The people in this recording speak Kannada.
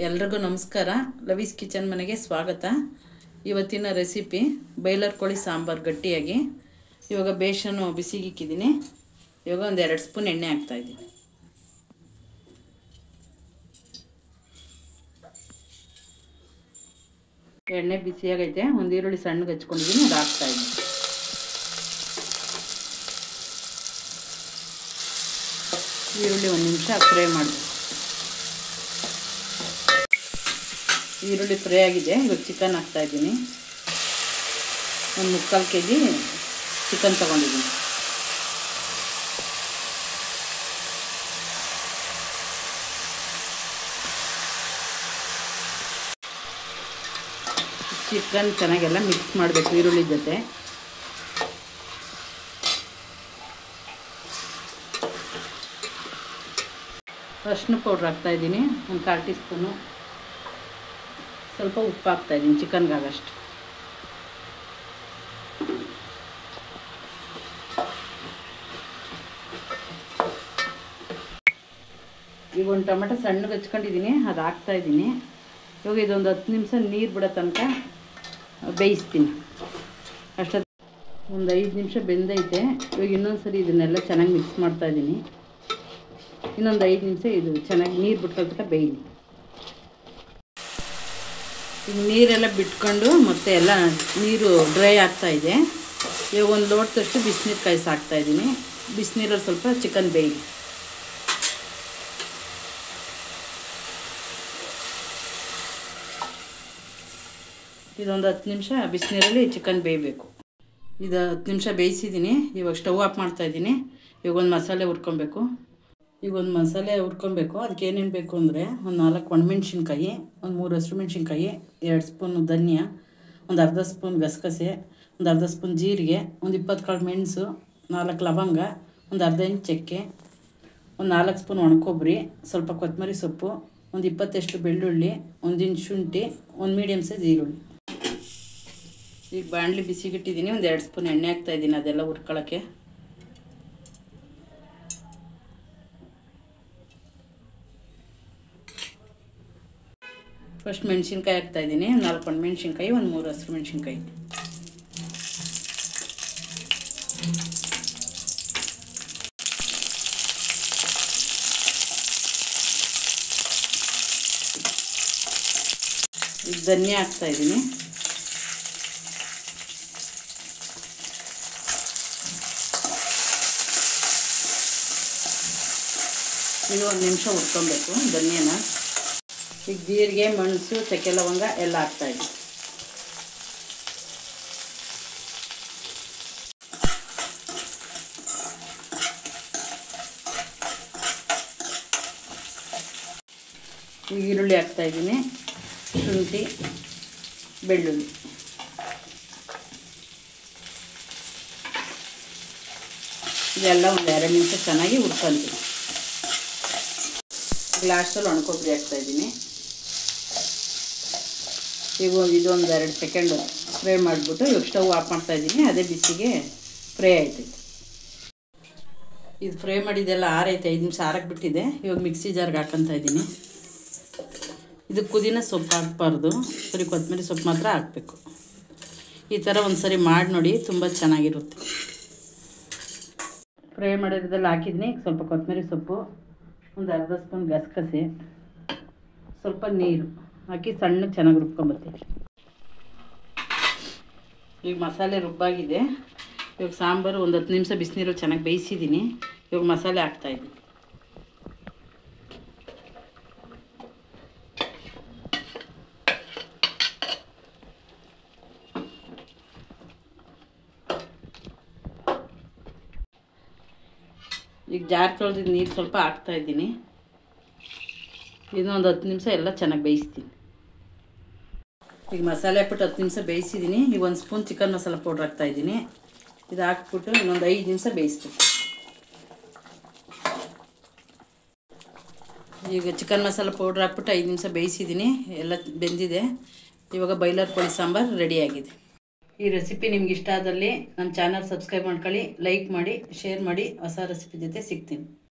ಎಲ್ರಿಗೂ ನಮಸ್ಕಾರ. ಲವೀಸ್ ಕಿಚನ್ ಮನೆಗೆ ಸ್ವಾಗತ. ಇವತ್ತಿನ ರೆಸಿಪಿ ಬಾಯ್ಲರ್ ಕೋಳಿ ಸಾಂಬಾರು ಗಟ್ಟಿಯಾಗಿ. ಇವಾಗ ಬೇಸನ್ನು ಬಿಸಿಗೆ ಇಕ್ಕಿದ್ದೀನಿ. ಇವಾಗ ಒಂದು 2 ಸ್ಪೂನ್ ಎಣ್ಣೆ ಹಾಕ್ತಾಯಿದ್ದೀನಿ. ಎಣ್ಣೆ ಬಿಸಿಯಾಗೈತೆ. ಒಂದು ಈರುಳ್ಳಿ ಸಣ್ಣಗೆ ಹಚ್ಕೊಂಡಿದ್ದೀನಿ, ಅದು ಹಾಕ್ತಾಯಿದ್ದೀನಿ. ಈರುಳ್ಳಿ 1 ನಿಮಿಷ ಫ್ರೈ ಮಾಡಬೇಕು. ಈರುಳ್ಳಿ ಫ್ರೈ ಆಗಿದೆ. ಇವಾಗ ಚಿಕನ್ ಹಾಕ್ತಾಯಿದ್ದೀನಿ. ಒಂದು 3/4 kg ಚಿಕನ್ ತೊಗೊಂಡಿದ್ದೀನಿ. ಚಿಕನ್ ಚೆನ್ನಾಗೆಲ್ಲ ಮಿಕ್ಸ್ ಮಾಡಬೇಕು ಈರುಳ್ಳಿ ಜೊತೆ. ಅರಿಶಿನ ಪೌಡ್ರ್ ಹಾಕ್ತಾಯಿದ್ದೀನಿ, ಒಂದು 1/4 ಟೀ ಸ್ಪೂನು. ಸ್ವಲ್ಪ ಉಪ್ಪು ಹಾಕ್ತಾಯಿದ್ದೀನಿ ಚಿಕನ್ಗಾಗಷ್ಟು. ಈಗ ಒಂದು ಟೊಮೆಟೊ ಸಣ್ಣಗೆ ಹಚ್ಕೊಂಡಿದ್ದೀನಿ, ಅದು ಹಾಕ್ತಾಯಿದ್ದೀನಿ. ಇವಾಗ ಇದೊಂದು 10 ನಿಮಿಷ ನೀರು ಬಿಡೋ ತನಕ ಬೇಯಿಸ್ತೀನಿ. ಅಷ್ಟೊತ್ತು ಒಂದು 5 ನಿಮಿಷ ಬೆಂದೈತೆ. ಇವಾಗ ಇನ್ನೊಂದು ಸರಿ ಇದನ್ನೆಲ್ಲ ಚೆನ್ನಾಗಿ ಮಿಕ್ಸ್ ಮಾಡ್ತಾಯಿದ್ದೀನಿ. ಇನ್ನೊಂದು 5 ನಿಮಿಷ ಇದು ಚೆನ್ನಾಗಿ ನೀರು ಬಿಟ್ಟ ತನಕ ಬೇಯಲಿ. ಈಗ ನೀರೆಲ್ಲ ಬಿಟ್ಕೊಂಡು ಮತ್ತೆ ಎಲ್ಲ ನೀರು ಡ್ರೈ ಆಗ್ತಾಯಿದೆ. ಇವಾಗ ಒಂದು ಲೋಟದಷ್ಟು ಬಿಸಿನೀರು ಕಾಯಿಸಿ ಹಾಕ್ತಾಯಿದ್ದೀನಿ. ಬಿಸಿನೀರಲ್ಲಿ ಸ್ವಲ್ಪ ಚಿಕನ್ ಬೇಯಲಿ. ಇದೊಂದು 10 ನಿಮಿಷ ಬಿಸಿನೀರಲ್ಲಿ ಚಿಕನ್ ಬೇಯಬೇಕು. ಇದು 10 ನಿಮಿಷ ಬೇಯಿಸಿದ್ದೀನಿ. ಇವಾಗ ಸ್ಟವ್ ಆಫ್ ಮಾಡ್ತಾಯಿದ್ದೀನಿ. ಇವಾಗ ಒಂದು ಮಸಾಲೆ ಹುರ್ಕೊಬೇಕು. ಅದಕ್ಕೆ ಏನೇನು ಬೇಕು ಅಂದರೆ ಒಂದು 4 ಒಣಮೆಣ್ಸಿನ್ಕಾಯಿ, ಒಂದು 3 ಹಸಿಮೆಣ್ಸಿನ್ಕಾಯಿ, 2 ಸ್ಪೂನ್ ಧನಿಯಾ, ಒಂದು ಅರ್ಧ ಸ್ಪೂನ್ ಗಸಗಸೆ, ಒಂದು ಅರ್ಧ ಸ್ಪೂನ್ ಜೀರಿಗೆ, ಒಂದು 20 ಕಾಳು ಮೆಣಸು, 4 ಲವಂಗ, ಒಂದು ಅರ್ಧ ಇಂಚ್ ಚಕ್ಕೆ, ಒಂದು 4 ಸ್ಪೂನ್ ಒಣಕೊಬ್ಬರಿ, ಸ್ವಲ್ಪ ಕೊತ್ತಂಬರಿ ಸೊಪ್ಪು, ಒಂದು 20 ಬೆಳ್ಳುಳ್ಳಿ, 1 ಇಂಚ್ ಶುಂಠಿ, ಒಂದು ಮೀಡಿಯಮ್ ಸೈಜ್ ಈರುಳ್ಳಿ. ಈಗ ಬಾಣಲಿ ಬಿಸಿಗಿಟ್ಟಿದ್ದೀನಿ. ಒಂದು 2 ಸ್ಪೂನ್ ಎಣ್ಣೆ ಹಾಕ್ತಾಯಿದ್ದೀನಿ ಅದೆಲ್ಲ ಹುರ್ಕೊಳ್ಳೋಕ್ಕೆ. ಫಸ್ಟ್ ಮೆಣಸಿನ್ಕಾಯಿ ಹಾಕ್ತಾಯಿದ್ದೀನಿ. 4 ಒಣಮೆಣ್ಸಿನ್ಕಾಯಿ, ಒಂದು 3 ಹಸಿಮೆಣ್ಸಿನ್ಕಾಯಿ. ಈಗ ಧನಿಯಾ ಹಾಕ್ತಾಯಿದ್ದೀನಿ. ಈಗ 1 ನಿಮಿಷ ಹುರ್ಕೊಬೇಕು ಧನಿಯಾನ. ಈಗ ಜೀರಿಗೆ, ಮೆಣಸು, ಚಕ್ಕೆ, ಲವಂಗ ಎಲ್ಲ ಹಾಕ್ತಾಯಿದ್ದೀನಿ. ಈಗ ಈರುಳ್ಳಿ ಹಾಕ್ತಾಯಿದ್ದೀನಿ, ಶುಂಠಿ, ಬೆಳ್ಳುಳ್ಳಿ. ಇದೆಲ್ಲ ಒಂದು 2 ನಿಮಿಷ ಚೆನ್ನಾಗಿ ಹುರ್ಕೊಳ್ತೀನಿ. ಲಾಸ್ಟಲ್ಲಿ ಒಣಕೊಬ್ಬರಿ ಹಾಕ್ತಾಯಿದ್ದೀನಿ. ಈಗ ಇದೊಂದು 2 ಸೆಕೆಂಡ್ ಫ್ರೈ ಮಾಡಿಬಿಟ್ಟು ಇವಾಗ ಸ್ಟವ್ ಆಫ್ ಮಾಡ್ತಾಯಿದ್ದೀನಿ. ಅದೇ ಬಿಸಿಗೆ ಫ್ರೈ ಆಯ್ತೈತೆ. ಇದು ಫ್ರೈ ಮಾಡಿದ್ದೆಲ್ಲ ಆರೈತೆ. 5 ನಿಮಿಷ ಆರಕ್ಕೆ ಬಿಟ್ಟಿದೆ. ಇವಾಗ ಮಿಕ್ಸಿ ಜಾರ್ಗೆ ಹಾಕ್ಕೊತಾಯಿದ್ದೀನಿ. ಇದು ಪುದೀನ ಸೊಪ್ಪು ಹಾಕ್ಬಾರ್ದು, ಸರಿ ಕೊತ್ತಂಬರಿ ಸೊಪ್ಪು ಮಾತ್ರ ಹಾಕಬೇಕು. ಈ ಥರ ಒಂದು ಸರಿ ಮಾಡಿ ನೋಡಿ, ತುಂಬ ಚೆನ್ನಾಗಿರುತ್ತೆ. ಫ್ರೈ ಮಾಡಿರೋದೆಲ್ಲ ಹಾಕಿದ್ದೀನಿ. ಸ್ವಲ್ಪ ಕೊತ್ತಂಬರಿ ಸೊಪ್ಪು, ಒಂದು ಅರ್ಧ ಸ್ಪೂನ್ ಗಸಗಸೆ, ಸ್ವಲ್ಪ ನೀರು ಹಾಕಿ ಸಣ್ಣಗೆ ಚೆನ್ನಾಗಿ ರುಬ್ಕೊಂಬರ್ತೀನಿ. ಈಗ ಮಸಾಲೆ ರುಬ್ಬಾಗಿದೆ. ಇವಾಗ ಸಾಂಬಾರು ಒಂದು 10 ನಿಮಿಷ ಬಿಸಿನೀರಲ್ಲಿ ಚೆನ್ನಾಗಿ ಬೇಯಿಸಿದ್ದೀನಿ. ಇವಾಗ ಮಸಾಲೆ ಹಾಕ್ತಾಯಿದ್ದೀನಿ. ಈಗ ಜಾರ್ ತೊಳೆದಿದ್ದು ನೀರು ಸ್ವಲ್ಪ ಹಾಕ್ತಾಯಿದ್ದೀನಿ. ಇನ್ನೊಂದು 10 ನಿಮಿಷ ಎಲ್ಲ ಚೆನ್ನಾಗಿ ಬೇಯಿಸ್ತೀನಿ. ಈಗ ಮಸಾಲೆ ಹಾಕ್ಬಿಟ್ಟು 10 ನಿಮಿಷ ಬೇಯಿಸಿದ್ದೀನಿ. ಈಗ 1 ಸ್ಪೂನ್ ಚಿಕನ್ ಮಸಾಲ ಪೌಡ್ರ್ ಹಾಕ್ತಾಯಿದ್ದೀನಿ. ಇದು ಹಾಕ್ಬಿಟ್ಟು ಇನ್ನೊಂದು 5 ನಿಮಿಷ ಬೇಯಿಸ್ಬೇಕು. ಈಗ ಚಿಕನ್ ಮಸಾಲ ಪೌಡ್ರ್ ಹಾಕ್ಬಿಟ್ಟು 5 ನಿಮಿಷ ಬೇಯಿಸಿದ್ದೀನಿ. ಎಲ್ಲ ಬೆಂದಿದೆ. ಇವಾಗ ಬಾಯ್ಲರ್ ಕೋಳಿ ಸಾಂಬಾರು ರೆಡಿಯಾಗಿದೆ. ಈ ರೆಸಿಪಿ ನಿಮ್ಗೆ ಇಷ್ಟ ಆದಲ್ಲಿ ನಮ್ಮ ಚಾನಲ್ ಸಬ್ಸ್ಕ್ರೈಬ್ ಮಾಡ್ಕೊಳ್ಳಿ, ಲೈಕ್ ಮಾಡಿ, ಶೇರ್ ಮಾಡಿ. ಹೊಸ ರೆಸಿಪಿ ಜೊತೆ ಸಿಗ್ತೀನಿ.